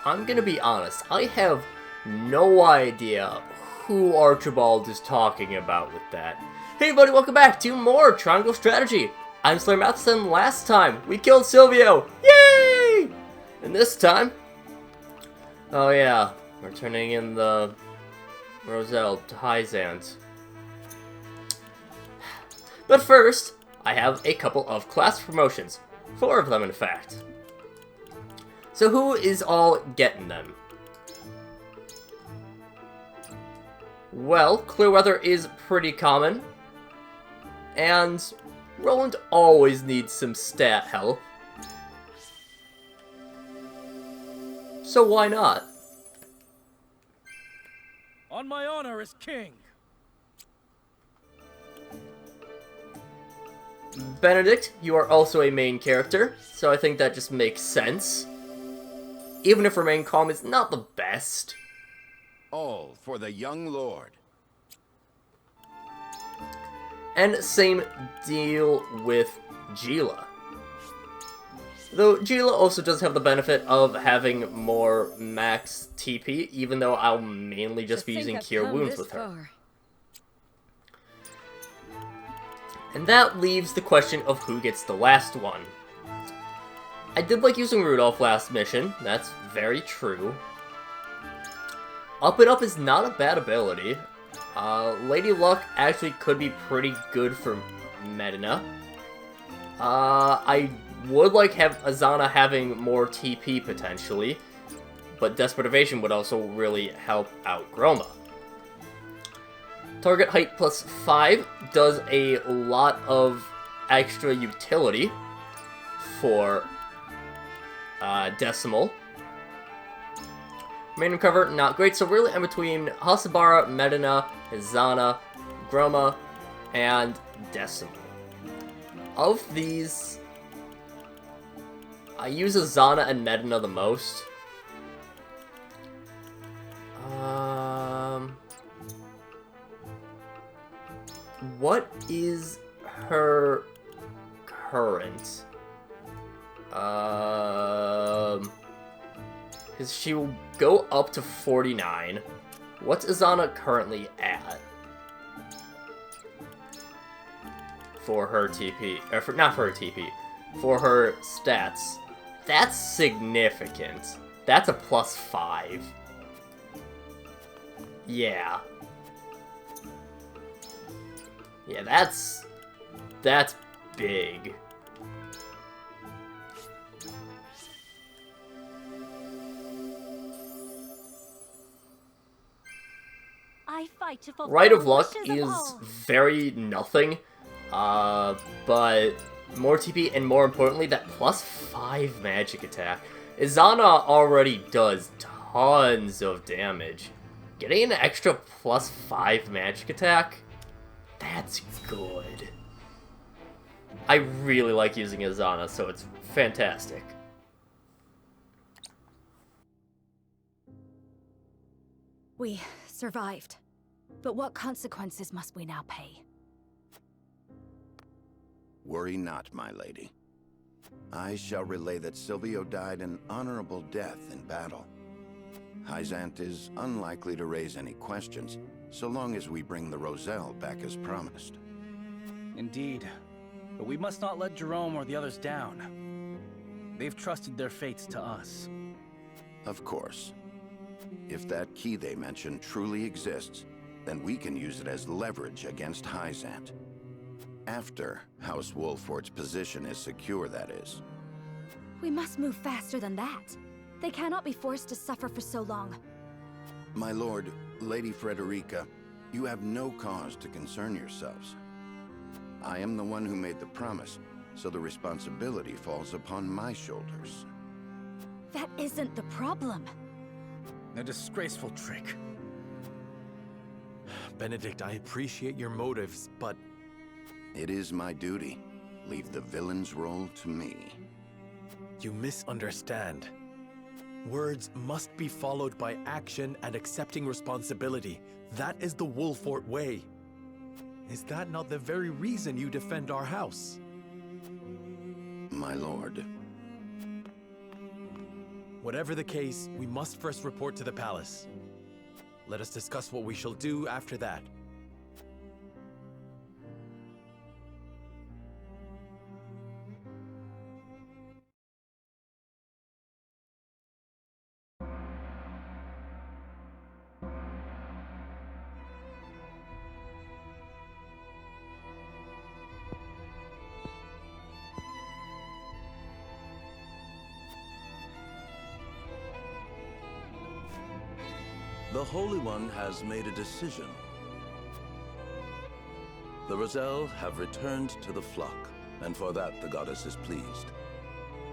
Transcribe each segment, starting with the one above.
I'm gonna be honest, I have no idea who Archibald is talking about with that. Hey everybody, welcome back to more Triangle Strategy. I'm SlayerMathis, and last time we killed Silvio. Yay! And this time, oh yeah, we're turning in the Roselle to Hyzant. But first, I have a couple of class promotions. 4 of them, in fact. So who is all getting them? Well, Clearweather is pretty common. And Roland always needs some stat help. So why not? On my honor as king. Benedict, you are also a main character, so I think that just makes sense. Even if Remain Calm is not the best. All for the young lord. And same deal with Gila. Though Gila also does have the benefit of having more max TP, even though I'll mainly just be using Cure Wounds with her. And that leaves the question of who gets the last one. I did like using Rudolph last mission, that's very true. Up and Up is not a bad ability. Lady Luck actually could be pretty good for Medina. I would like have Azana having more TP potentially, but Desperate Evasion would also really help out Groma. Target height plus 5 does a lot of extra utility for Decimal. Main cover, not great, so really I'm between Hasabara, Medina, Hizana, Groma, and Decimal. Of these, I use Azana and Medina the most. What is her current? Because she will go up to 49. What's Azana currently at? For her TP, or not for her TP, for her stats. That's significant. That's a plus 5. Yeah. Yeah, that's big. I fight to fulfill Rite of the Luck wishes of is all. very nothing, but more TP and more importantly, that plus 5 magic attack. Izana already does tons of damage. Getting an extra plus 5 magic attack? That's good. I really like using Izana, so it's fantastic. We survived. But what consequences must we now pay? Worry not, my lady. I shall relay that Silvio died an honorable death in battle. Hyzant is unlikely to raise any questions, so long as we bring the Roselle back as promised. Indeed. But we must not let Jerome or the others down. They've trusted their fates to us. Of course. If that key they mentioned truly exists, then we can use it as leverage against Hyzant. After House Wolford's position is secure, that is. We must move faster than that. They cannot be forced to suffer for so long. My lord, Lady Frederica, you have no cause to concern yourselves. I am the one who made the promise, so the responsibility falls upon my shoulders. That isn't the problem. A disgraceful trick. Benedict, I appreciate your motives, but... It is my duty. Leave the villain's role to me. You misunderstand. Words must be followed by action and accepting responsibility. That is the Wolfort way. Is that not the very reason you defend our house? My lord. Whatever the case, we must first report to the palace. Let us discuss what we shall do after that. The Holy One has made a decision. The Roselle have returned to the flock, and for that the goddess is pleased.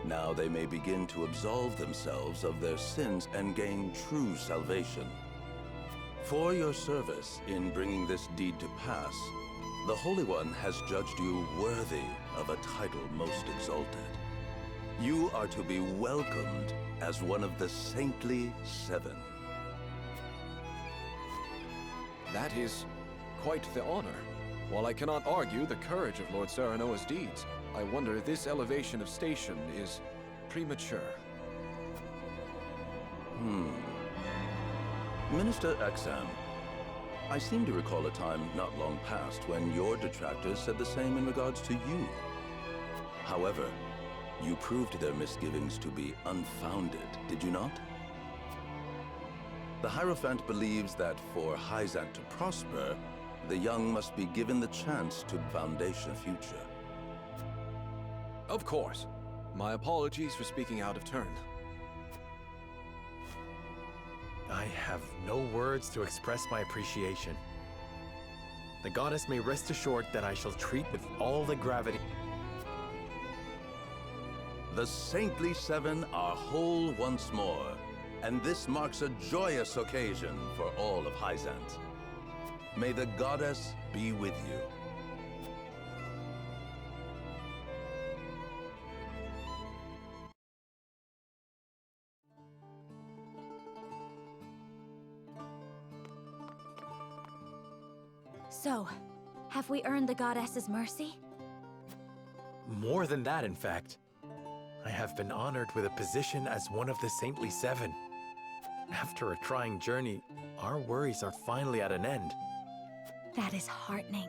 Now they may begin to absolve themselves of their sins and gain true salvation. For your service in bringing this deed to pass, the Holy One has judged you worthy of a title most exalted. You are to be welcomed as one of the Saintly Seven. That is quite the honor. While I cannot argue the courage of Lord Serenoa's deeds, I wonder if this elevation of station is premature. Minister Exam, I seem to recall a time not long past when your detractors said the same in regards to you. However, you proved their misgivings to be unfounded, did you not? The Hierophant believes that for Hyzant to prosper, the young must be given the chance to foundation a future. Of course. My apologies for speaking out of turn. I have no words to express my appreciation. The goddess may rest assured that I shall treat with all the gravity. The Saintly Seven are whole once more, and this marks a joyous occasion for all of Hyzant. May the goddess be with you. So, have we earned the goddess's mercy? More than that, in fact. I have been honored with a position as one of the Saintly Seven. After a trying journey, our worries are finally at an end. That is heartening.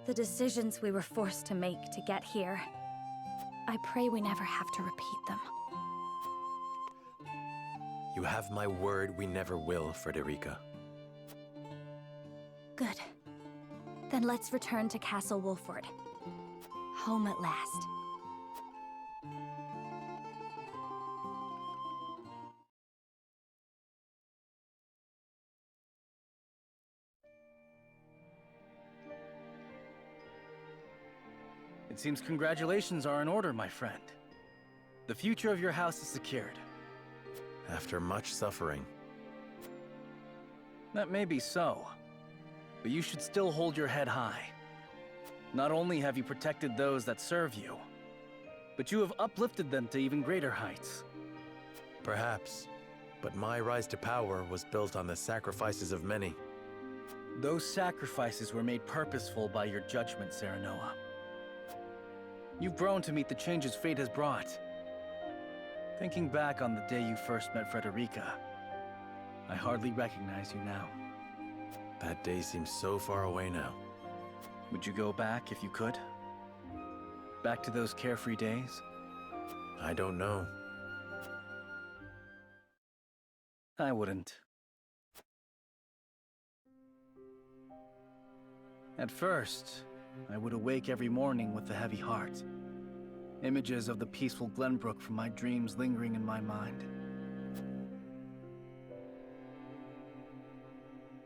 The decisions we were forced to make to get here. I pray we never have to repeat them. You have my word we never will, Frederica. Good. Then let's return to Castle Wolford. Home at last. It seems congratulations are in order, my friend. The future of your house is secured. After much suffering. That may be so, but you should still hold your head high. Not only have you protected those that serve you, but you have uplifted them to even greater heights. Perhaps, but my rise to power was built on the sacrifices of many. Those sacrifices were made purposeful by your judgment, Serenoa. You've grown to meet the changes fate has brought. Thinking back on the day you first met Frederica, I hardly recognize you now. That day seems so far away now. Would you go back if you could? Back to those carefree days? I don't know. I wouldn't. At first, I would awake every morning with a heavy heart. Images of the peaceful Glenbrook from my dreams lingering in my mind.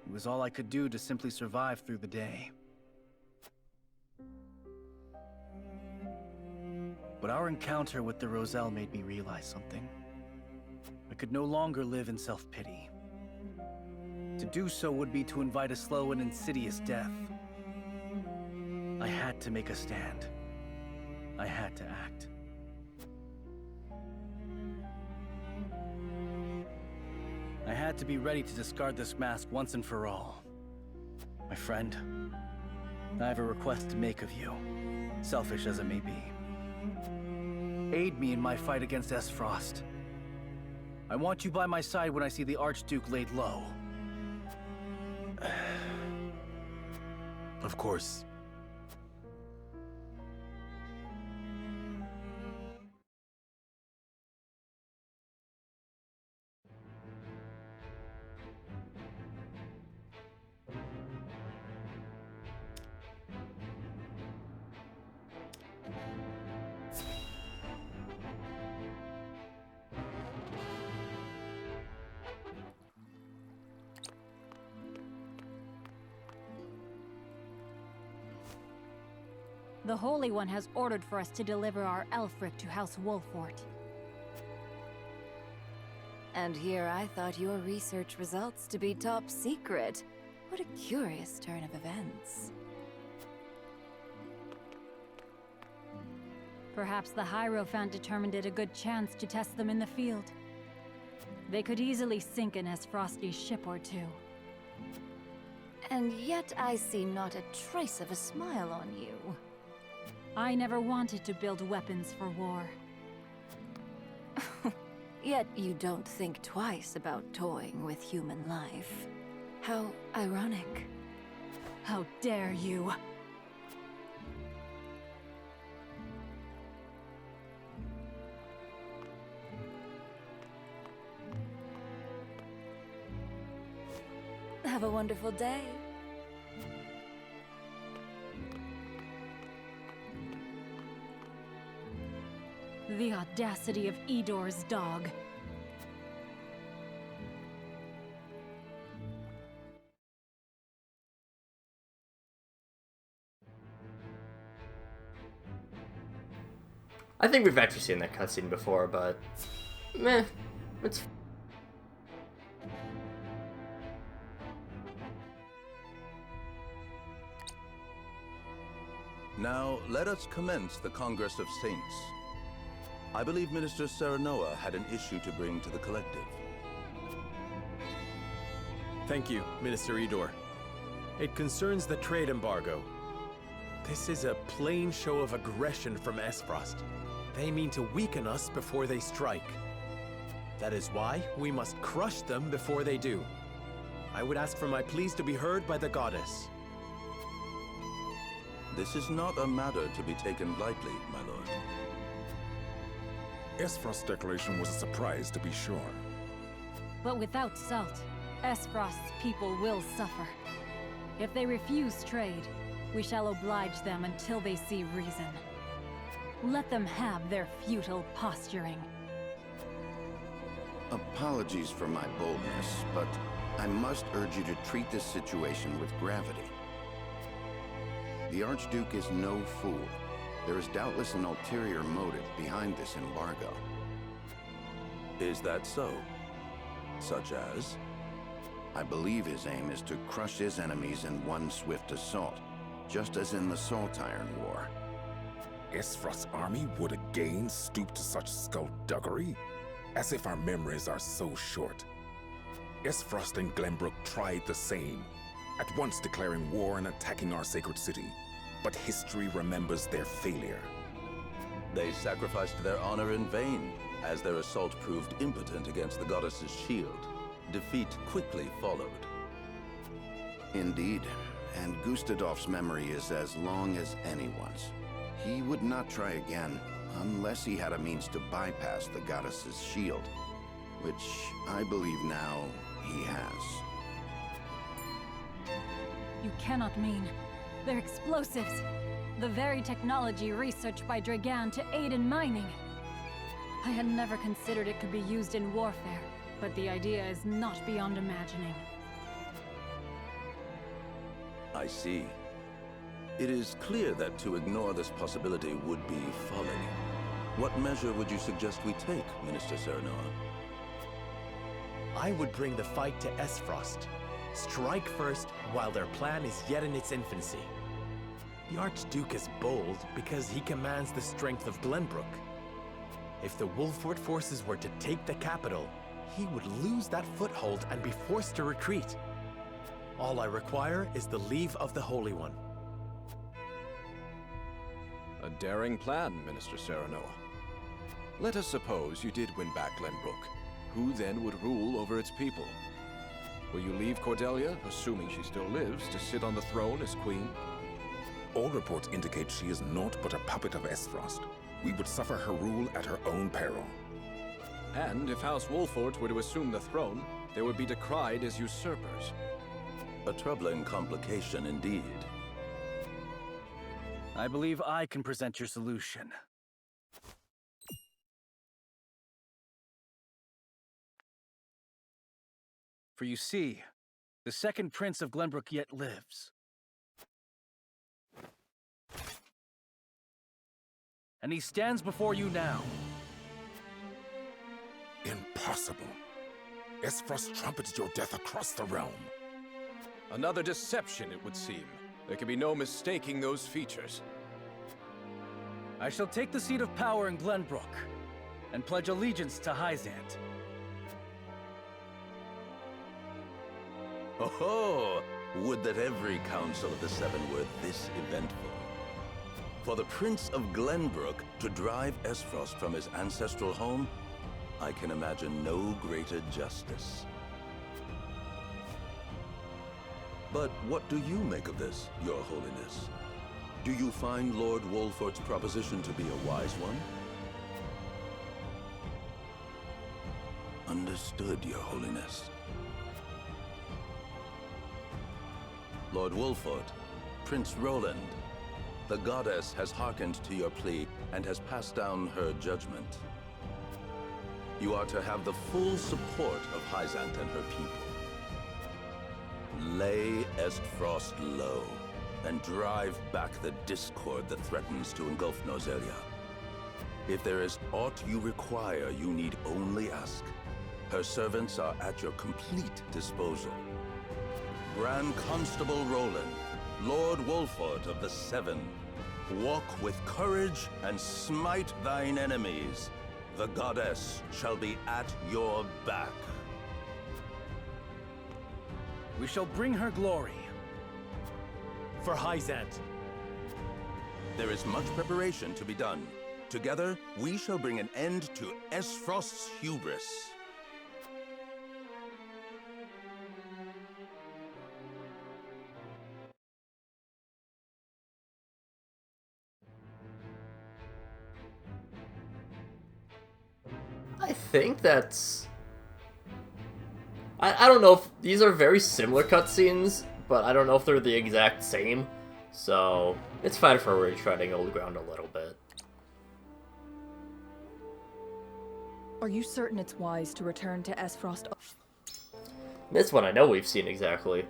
It was all I could do to simply survive through the day. But our encounter with the Roselle made me realize something. I could no longer live in self-pity. To do so would be to invite a slow and insidious death. I had to make a stand. I had to act. I had to be ready to discard this mask once and for all. My friend, I have a request to make of you, selfish as it may be. Aid me in my fight against S. Frost. I want you by my side when I see the Archduke laid low. Of course. The Holy One has ordered for us to deliver our Elfric to House Wolfort. And here I thought your research results to be top secret. What a curious turn of events. Perhaps the Hierophant determined it a good chance to test them in the field. They could easily sink an Frosty's ship or two. And yet I see not a trace of a smile on you. I never wanted to build weapons for war. Yet you don't think twice about toying with human life. How ironic. How dare you! Have a wonderful day. The audacity of Edor's dog. I think we've actually seen that cutscene before, but meh, it's. Now, let us commence the Congress of Saints. I believe Minister Serenoa had an issue to bring to the Collective. Thank you, Minister Edor. It concerns the trade embargo. This is a plain show of aggression from Esfrost. They mean to weaken us before they strike. That is why we must crush them before they do. I would ask for my pleas to be heard by the goddess. This is not a matter to be taken lightly, my lord. Esfrost's declaration was a surprise, to be sure. But without salt, Esfrost's people will suffer. If they refuse trade, we shall oblige them until they see reason. Let them have their futile posturing. Apologies for my boldness, but I must urge you to treat this situation with gravity. The Archduke is no fool. There is doubtless an ulterior motive behind this embargo. Is that so? Such as? I believe his aim is to crush his enemies in one swift assault, just as in the Salt Iron War. Esfrost's army would again stoop to such skullduggery? As if our memories are so short. Esfrost and Glenbrook tried the same, at once declaring war and attacking our sacred city. But history remembers their failure. They sacrificed their honor in vain, as their assault proved impotent against the goddess's shield. Defeat quickly followed. Indeed, and Gustadolf's memory is as long as anyone's. He would not try again, unless he had a means to bypass the goddess's shield, which I believe now he has. You cannot mean. They're explosives. The very technology researched by Dragan to aid in mining. I had never considered it could be used in warfare, but the idea is not beyond imagining. I see. It is clear that to ignore this possibility would be folly. What measure would you suggest we take, Minister Serenoa? I would bring the fight to Esfrost. Strike first while their plan is yet in its infancy. The Archduke is bold because he commands the strength of Glenbrook. If the Wolfort forces were to take the capital, he would lose that foothold and be forced to retreat. All I require is the leave of the Holy One. A daring plan, Minister Serenoa. Let us suppose you did win back Glenbrook. who then would rule over its people? Will you leave Cordelia, assuming she still lives, to sit on the throne as queen? All reports indicate she is naught but a puppet of Esfrost. We would suffer her rule at her own peril. And if House Wolfort were to assume the throne, they would be decried as usurpers. A troubling complication indeed. I believe I can present your solution. For you see, the second Prince of Glenbrook yet lives. And he stands before you now. Impossible. Esfrost trumpets your death across the realm. Another deception, it would seem. There can be no mistaking those features. I shall take the seat of power in Glenbrook, and pledge allegiance to Hyzant. Oh, would that every Council of the Seven were this eventful. For the Prince of Glenbrook to drive Esfrost from his ancestral home, I can imagine no greater justice. But what do you make of this, Your Holiness? Do you find Lord Wolfort's proposition to be a wise one? Understood, Your Holiness. Lord Wolfort, Prince Roland, the goddess has hearkened to your plea and has passed down her judgment. You are to have the full support of Hyzant and her people. Lay Esfrost low and drive back the discord that threatens to engulf Nozelia. If there is aught you require, you need only ask. Her servants are at your complete disposal. Grand Constable Roland, Lord Wolfort of the Seven, walk with courage and smite thine enemies. The goddess shall be at your back. We shall bring her glory. For Hyzant. There is much preparation to be done. Together, we shall bring an end to Esfrost's hubris. I think that's... I don't know if these are very similar cutscenes, but I don't know if they're the exact same. So, it's fine for retreading old ground a little bit. Are you certain it's wise to return to Esfrost? This one I know we've seen exactly.